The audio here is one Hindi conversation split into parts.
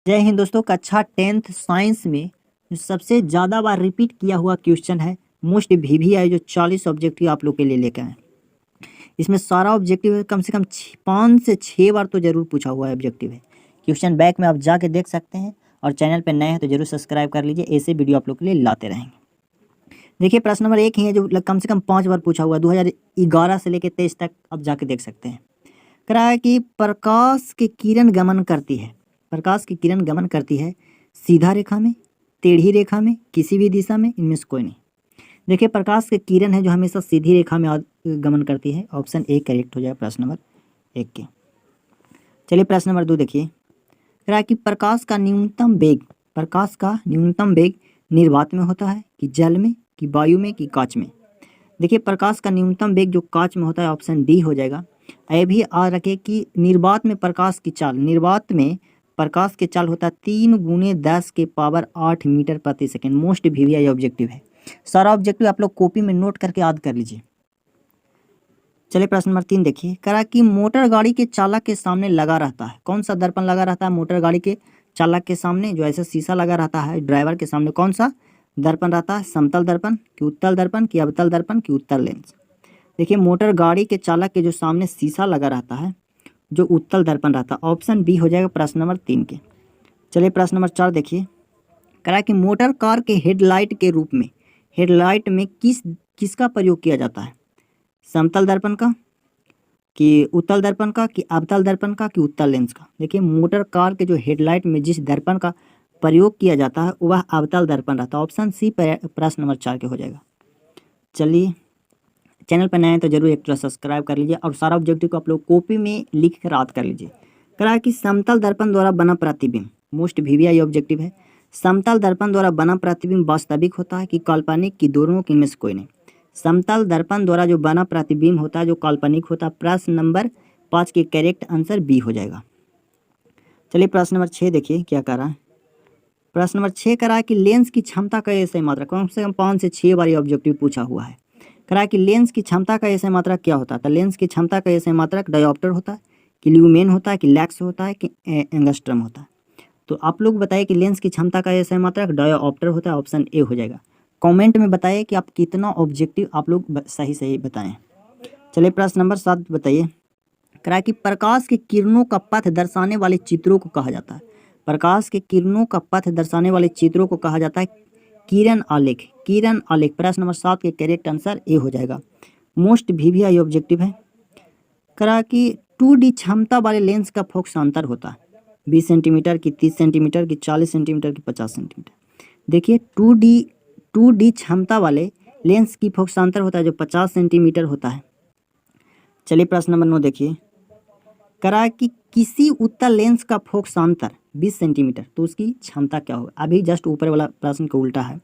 जय हिंद दोस्तों। कक्षा 10th साइंस में जो सबसे ज़्यादा बार रिपीट किया हुआ क्वेश्चन है मोस्ट वीवीआई, जो 40 ऑब्जेक्टिव आप लोग के लिए लेकर आए। इसमें सारा ऑब्जेक्टिव कम से कम 5 से 6 बार तो जरूर पूछा हुआ है ऑब्जेक्टिव है। क्वेश्चन बैंक में आप जाके देख सकते हैं, और चैनल पर नए हैं तो जरूर सब्सक्राइब कर लीजिए, ऐसे वीडियो आप लोग के लिए लाते रहेंगे। देखिए प्रश्न नंबर 1 ही है जो कम से कम 5 बार पूछा हुआ है, 2011 से लेकर 23 तक आप जाके देख सकते हैं। कह रहा है कि प्रकाश की किरण गमन करती है, प्रकाश की किरण गमन करती है सीधा रेखा में, टेढ़ी रेखा में, किसी भी दिशा में, इनमें से कोई नहीं। देखिए प्रकाश की किरण है जो हमेशा सीधी रेखा में गमन करती है। ऑप्शन ए करेक्ट हो जाएगा प्रश्न नंबर 1 के। चलिए प्रश्न नंबर 2 देखिए। कह रहा है कि प्रकाश का न्यूनतम वेग निर्वात में होता है कि जल में, कि वायु में, कि कांच में। देखिए प्रकाश का न्यूनतम वेग जो कांच में होता है, ऑप्शन डी हो जाएगा। यह भी याद रखे कि निर्वात में प्रकाश की चाल, निर्वात में प्रकाश की चाल होता है 3 × 10⁸ मीटर प्रति सेकेंड। मोस्ट वीवीआई ऑब्जेक्टिव है। सारा ऑब्जेक्टिव आप लोग कॉपी में नोट करके याद कर लीजिए। चलिए प्रश्न नंबर 3 देखिए। करा कि मोटर गाड़ी के चालक के सामने लगा रहता है, कौन सा दर्पण लगा रहता है मोटर गाड़ी के चालक के सामने? जो ऐसा शीशा लगा रहता है ड्राइवर के सामने, कौन सा दर्पण रहता है? समतल दर्पण, कि उत्तल दर्पण, कि अवतल दर्पण, कि उत्तल लेंस। देखिए मोटर गाड़ी के चालक के जो सामने शीशा लगा रहता है, जो उत्तल दर्पण रहता है, ऑप्शन बी हो जाएगा प्रश्न नंबर 3 के। चलिए प्रश्न नंबर 4 देखिए। करा कि मोटर कार के हेडलाइट के रूप में, हेडलाइट में किसका प्रयोग किया जाता है? समतल दर्पण का, कि उत्तल दर्पण का, कि अवतल दर्पण का, कि उत्तल लेंस का। देखिए मोटर कार के जो हेडलाइट में जिस दर्पण का प्रयोग किया जाता है वह अवतल दर्पण रहता है। ऑप्शन सी प्रश्न नंबर 4 के हो जाएगा। चलिए चैनल पर नए हैं तो जरूर एक सब्सक्राइब कर लीजिए, और सारा ऑब्जेक्टिव को आप लोग कॉपी में लिख कर याद कर लीजिए। करा कि समतल दर्पण द्वारा बना प्रतिबिंब, मोस्ट वीवीआई ऑब्जेक्टिव है। समतल दर्पण द्वारा बना प्रतिबिंब वास्तविक होता है कि काल्पनिक, कि दोनों, कि इनमें से कोई नहीं। समतल दर्पण द्वारा जो बना प्रतिबिंब होता है जो काल्पनिक होता है। प्रश्न नंबर 5 के करेक्ट आंसर बी हो जाएगा। चलिए प्रश्न नंबर 6 देखिए क्या कह रहा है। प्रश्न नंबर 6 कह रहा है कि लेंस की क्षमता का ऐसे मात्रा, कम से कम 5 से 6 बार ये ऑब्जेक्टिव पूछा हुआ है। कह रहा है कि लेंस की क्षमता का ऐसे मात्रा क्या होता है? तो लेंस की क्षमता का ऐसे मात्रा डायोप्टर होता है, कि ल्यूमेन होता है, कि लैक्स होता है, कि एंगस्ट्रम होता है। तो आप लोग बताइए कि लेंस की क्षमता का ऐसे मात्रा डायोप्टर होता है। ऑप्शन ए हो जाएगा। कमेंट में बताइए कि आप कितना ऑब्जेक्टिव आप लोग सही बताएं। चलिए प्रश्न नंबर 7 बताइए। कह रहा है कि प्रकाश की किरणों का पथ दर्शाने वाले चित्रों को कहा जाता है, प्रकाश के किरणों का पथ दर्शाने वाले चित्रों को कहा जाता है किरण आलेख, किरण आलेख। प्रश्न नंबर 7 के करेक्ट आंसर ए हो जाएगा। मोस्ट वीवीआई ऑब्जेक्टिव है। करा कि 2D क्षमता वाले लेंस का फोकस अंतर होता है 20 सेंटीमीटर, की 30 सेंटीमीटर, की 40 सेंटीमीटर, की 50 सेंटीमीटर। देखिए 2D क्षमता वाले लेंस की फोकस अंतर होता है जो 50 सेंटीमीटर होता है। चलिए प्रश्न नंबर 9 देखिए। करा कि किसी उत्तल लेंस का फोकस अंतर 20 सेंटीमीटर, तो उसकी क्षमता क्या होगा? अभी जस्ट ऊपर वाला प्रश्न को उल्टा है।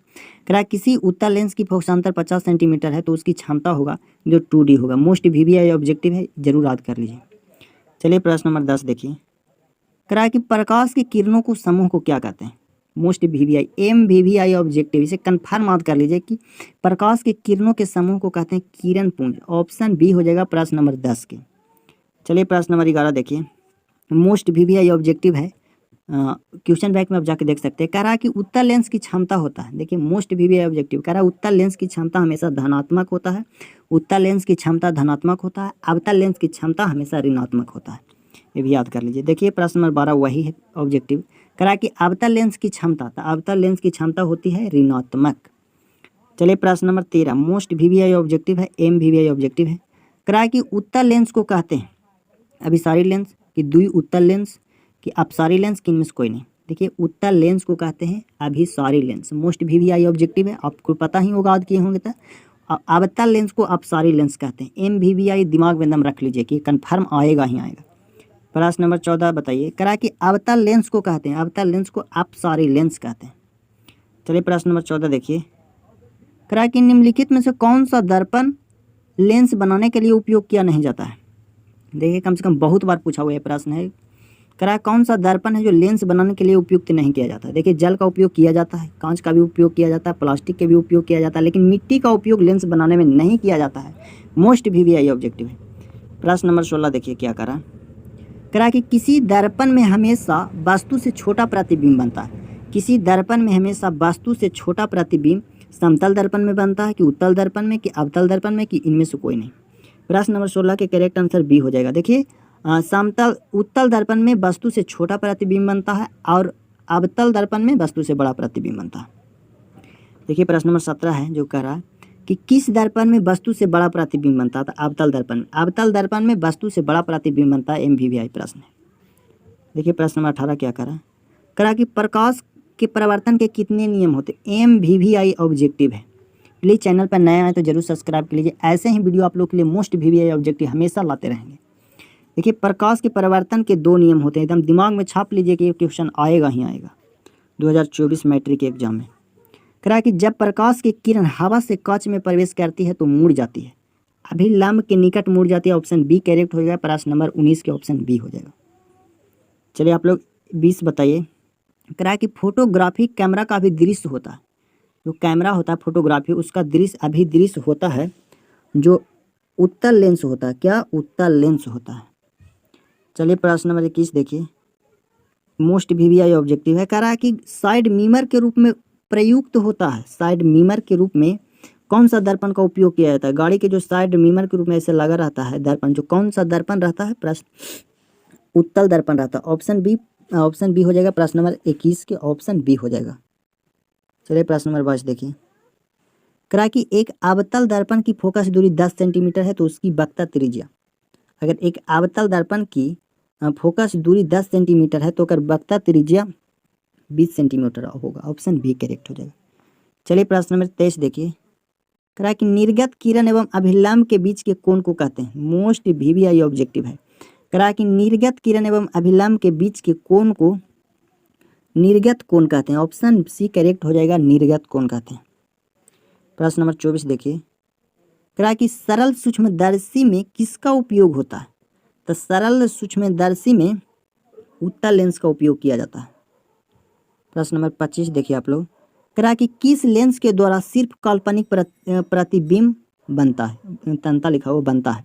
करा किसी उत्तल लेंस की फोकस अंतर 50 सेंटीमीटर है तो उसकी क्षमता होगा जो 2D होगा। मोस्ट वीवीआई ऑब्जेक्टिव है, जरूर याद कर लीजिए। चलिए प्रश्न नंबर 10 देखिए। करा कि प्रकाश की किरणों को समूह को क्या कहते हैं? Most VVI, M VVI objective. इसे कन्फर्म याद कर लीजिए कि प्रकाश की किरणों के समूह को कहते हैं किरण पुंज। ऑप्शन बी हो जाएगा प्रश्न नंबर 10 के। चलिए प्रश्न नंबर 11 देखिए। मोस्ट वीवीआई ऑब्जेक्टिव है, क्वेश्चन बैंक में आप जाके देख सकते हैं। कह रहा है कि उत्तल लेंस की क्षमता होता है, देखिए मोस्ट वीवीआई ऑब्जेक्टिव कह रहा है उत्तल लेंस की क्षमता हमेशा धनात्मक होता है, उत्तल लेंस की क्षमता धनात्मक होता है, अवतल लेंस की क्षमता हमेशा ऋणात्मक होता है। ये भी याद कर लीजिए। देखिए प्रश्न नंबर 12 वही है ऑब्जेक्टिव। कह रहा है कि अवतल लेंस की क्षमता, तो अवतल लेंस की क्षमता होती है ऋणात्मक। चलिए प्रश्न नंबर 13 मोस्ट वीवीआई ऑब्जेक्टिव है, एम वीवीआई ऑब्जेक्टिव है। कह रहा है कि उत्तल लेंस को कहते हैं अभिसारी लेंस, कि द्वि उत्तल लेंस, कि अपसारी लेंस, कि इनमें से कोई नहीं। देखिए उत्तल लेंस को कहते हैं अभिसारी लेंस। मोस्ट वीवीआई ऑब्जेक्टिव है, आपको पता ही होगा, याद किए होंगे। तो अवतल लेंस को अपसारी लेंस कहते हैं। एम वीवीआई दिमाग में एकदम रख लीजिए कि कन्फर्म आएगा ही आएगा। प्रश्न नंबर 14 बताइए। करा कि अवतल लेंस को कहते हैं, अवतल लेंस को अपसारी लेंस कहते हैं। चलिए प्रश्न नंबर 14 देखिए। करा कि निम्नलिखित में से कौन सा दर्पण लेंस बनाने के लिए उपयोग किया नहीं जाता है? देखिए कम से कम बहुत बार पूछा हुआ ये प्रश्न है। करा कौन सा दर्पण है जो लेंस बनाने के लिए उपयुक्त नहीं किया जाता है? देखिए जल का उपयोग किया जाता है, कांच का भी उपयोग किया जाता है, प्लास्टिक का भी उपयोग किया जाता है, लेकिन मिट्टी का उपयोग लेंस बनाने में नहीं किया जाता है। मोस्ट वीवीआई ऑब्जेक्टिव है। प्रश्न नंबर 16 देखिए क्या करा। करा कि किसी दर्पण में हमेशा वस्तु से छोटा प्रतिबिंब बनता है। किसी दर्पण में हमेशा वस्तु से छोटा प्रतिबिंब समतल दर्पण में बनता है कि उत्तल दर्पण में कि अवतल दर्पण में कि इनमें से कोई नहीं। प्रश्न नंबर 16 के करेक्ट आंसर बी हो जाएगा। देखिए समतल उत्तल दर्पण में वस्तु से छोटा प्रतिबिंब बनता है और अवतल दर्पण में वस्तु से बड़ा प्रतिबिंब बनता है। देखिए प्रश्न नंबर 17 है जो कह रहा है कि किस दर्पण में वस्तु से बड़ा प्रतिबिंब बनता है। अवतल दर्पण में। अवतल दर्पण में वस्तु से बड़ा प्रतिबिंब बनता है। MVVI प्रश्न है। देखिए प्रश्न नंबर 18 क्या कह रहा कि प्रकाश के परावर्तन के कितने नियम होते हैं। MVVI ऑब्जेक्टिव है। प्लीज़ चैनल पर नए आए तो जरूर सब्सक्राइब कर लीजिए। ऐसे ही वीडियो आप लोग के लिए मोस्ट VVI ऑब्जेक्टिव हमेशा लाते रहेंगे। देखिए प्रकाश के परावर्तन के 2 नियम होते हैं। एकदम दिमाग में छाप लीजिए कि ये क्वेश्चन आएगा ही आएगा 2024 मैट्रिक के एग्जाम में। कहा कि जब प्रकाश की किरण हवा से कांच में प्रवेश करती है तो मुड़ जाती है। अभिलंब के निकट मुड़ जाती है। ऑप्शन बी करेक्ट हो जाएगा। प्रश्न नंबर 19 के ऑप्शन बी हो जाएगा। चलिए आप लोग 20 बताइए। कहा कि फोटोग्राफी कैमरा का भी दृश्य होता है। जो कैमरा होता है फोटोग्राफी उसका दृश्य अभिदृश्य होता है जो उत्तल लेंस होता है। क्या उत्तल लेंस होता है। चलिए प्रश्न नंबर 21 देखिए। मोस्ट VVI ऑब्जेक्टिव है। कह रहा है कि साइड मिरर के रूप में प्रयुक्त होता है। साइड मिरर के रूप में कौन सा दर्पण का उपयोग किया जाता है। गाड़ी के जो साइड मिरर के रूप में ऐसे लगा रहता है दर्पण, जो कौन सा दर्पण रहता है। प्रश्न उत्तल दर्पण रहता है। ऑप्शन बी हो जाएगा। प्रश्न नंबर 21 के ऑप्शन बी हो जाएगा। चलिए प्रश्न नंबर 22 देखिए। करा कि एक अवतल दर्पण की फोकस दूरी 10 सेंटीमीटर है तो उसकी वक्रता त्रिज्या। अगर एक अवतल दर्पण की फोकस दूरी 10 सेंटीमीटर है तो अगर वक्रता त्रिज्या 20 सेंटीमीटर होगा। ऑप्शन बी करेक्ट हो जाएगा। चलिए प्रश्न नंबर 23 देखिए। करा कि निर्गत किरण एवं अभिलंब के बीच के कोण को कहते हैं। मोस्ट VVI ऑब्जेक्टिव है। करा कि निर्गत किरण एवं अभिलंब के बीच के कोण को निर्गत कोण कहते हैं। ऑप्शन सी करेक्ट हो जाएगा। निर्गत कोण कहते हैं। प्रश्न नंबर 24 देखिए। करा कि सरल सूक्ष्मदर्शी में किसका उपयोग होता है। तो सरल सूक्ष्मदर्शी में उत्तल लेंस का उपयोग किया जाता है। प्रश्न नंबर 25 देखिए आप लोग। करा कि किस लेंस के द्वारा सिर्फ काल्पनिक प्रतिबिंब बनता है। तंता लिखा हुआ बनता है।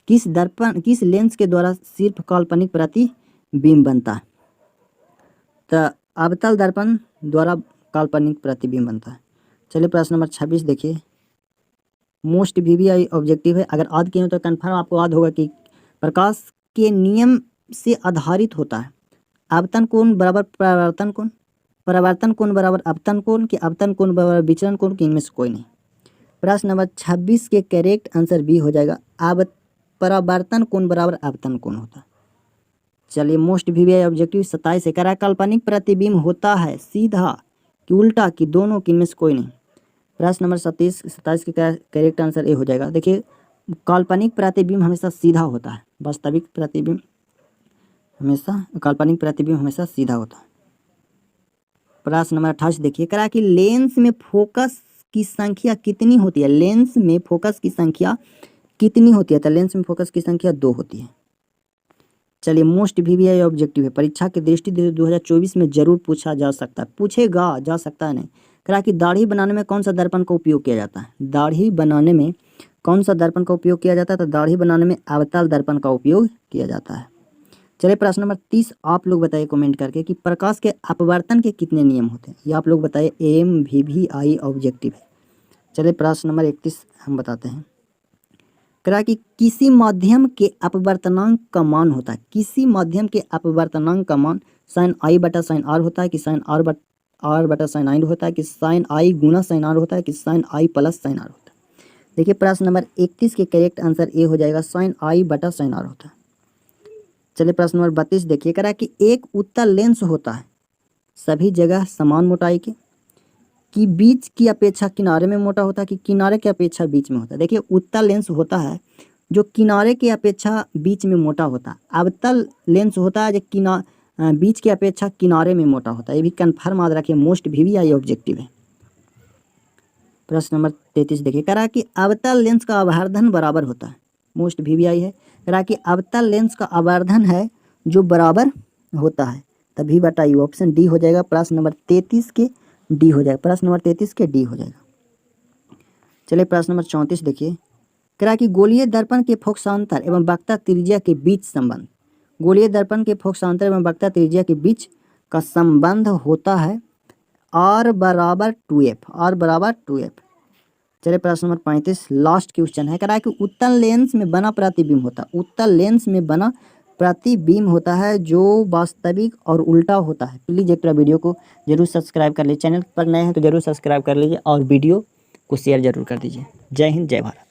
किस लेंस के द्वारा सिर्फ काल्पनिक प्रतिबिंब बनता है। तो अवतल दर्पण द्वारा काल्पनिक प्रतिबिंब बनता है। चलिए प्रश्न नंबर 26 देखिए। मोस्ट VVI ऑब्जेक्टिव है। अगर याद किए तो कन्फर्म आपको याद होगा कि प्रकाश के नियम से आधारित होता है। आपतन कोण बराबर परावर्तन कोण, परावर्तन कोण बराबर अपतन कोण कि अपतन कोण बराबर विचलन कोण कि इनमें से कोई नहीं। प्रश्न नंबर 26 के करेक्ट आंसर बी हो जाएगा। परावर्तन कोण बराबर अपतन कोण होता है। चलिए मोस्ट VVI ऑब्जेक्टिव 27 है। करा काल्पनिक प्रतिबिंब होता है सीधा कि उल्टा कि दोनों कि इनमें से कोई नहीं। प्रश्न नंबर 27 के करेक्ट आंसर ए हो जाएगा। देखिए काल्पनिक प्रतिबिंब हमेशा सीधा होता है। वास्तविक प्रतिबिंब हमेशा काल्पनिक प्रतिबिंब हमेशा सीधा होता है। प्रश्न नंबर 28 देखिए। करा कि लेंस में फोकस की संख्या कितनी होती है। लेंस में फोकस की संख्या कितनी होती है। तो लेंस में फोकस की संख्या 2 होती है। चलिए मोस्ट VVI ऑब्जेक्टिव है। परीक्षा की दृष्टि 2024 में जरूर पूछा जा सकता है। पूछेगा जा सकता है नहीं। कहा कि दाढ़ी बनाने में कौन सा दर्पण का उपयोग किया जाता है। दाढ़ी बनाने में कौन सा दर्पण का उपयोग किया जाता है। तो दाढ़ी बनाने में अवतल दर्पण का उपयोग किया जाता है। चलिए प्रश्न नंबर 30 आप लोग बताइए कमेंट करके कि प्रकाश के अपवर्तन के कितने नियम होते हैं। ये आप लोग बताइए। MVVI ऑब्जेक्टिव है। चलिए प्रश्न नंबर 31 हम बताते हैं। कहा कि किसी माध्यम के अपवर्तनांक का मान होता है। किसी माध्यम के अपवर्तनांक का मान sin I बटा sin R होता है कि sin R बटा sin I होता है कि sin I Guna sin R होता है कि sin I plus sin R होता है। देखिए प्रश्न नंबर 31 के करेक्ट आंसर ए हो जाएगा। sin I बटा sin R होता है। चलिए प्रश्न नंबर 32 देखिए। करा कि एक उत्तल लेंस होता है सभी जगह समान मोटाई के कि बीच की अपेक्षा किनारे में मोटा होता है कि किनारे की अपेक्षा बीच में होता है। देखिए उत्तल लेंस होता है जो किनारे की अपेक्षा बीच में मोटा होता है। अवतल लेंस होता है जो बीच की अपेक्षा किनारे में मोटा होता है। ये भी कन्फर्म याद रखिए। मोस्ट VVI ऑब्जेक्टिव है। प्रश्न नंबर 33 देखिए। करा कि अवतल लेंस का आवर्धन बराबर होता है। मोस्ट VVI है। करा कि अवतल लेंस का आवर्धन है जो बराबर होता है तभी बटा यू। ऑप्शन डी हो जाएगा। प्रश्न नंबर 33 के डी हो जाएगा। प्रश्न नंबर 33 के डी हो जाएगा। चलिए प्रश्न नंबर 34 देखिए। करा कि गोलीय दर्पण के फोकसांतर एवं वक्रता त्रिज्या के बीच संबंध। गोलीय दर्पण के फोकसांतर एवं वक्रता त्रिज्या के बीच का संबंध होता है R बराबर 2F। चलिए प्रश्न नंबर 35 लास्ट क्वेश्चन है। कह रहा है कि उत्तल लेंस में बना प्रतिबिंब होता है जो वास्तविक और उल्टा होता है। प्लीज एक बार वीडियो को जरूर सब्सक्राइब कर लीजिए, चैनल पर नए हैं तो जरूर सब्सक्राइब कर लीजिए और वीडियो को शेयर जरूर कर दीजिए। जय हिंद, जय भारत।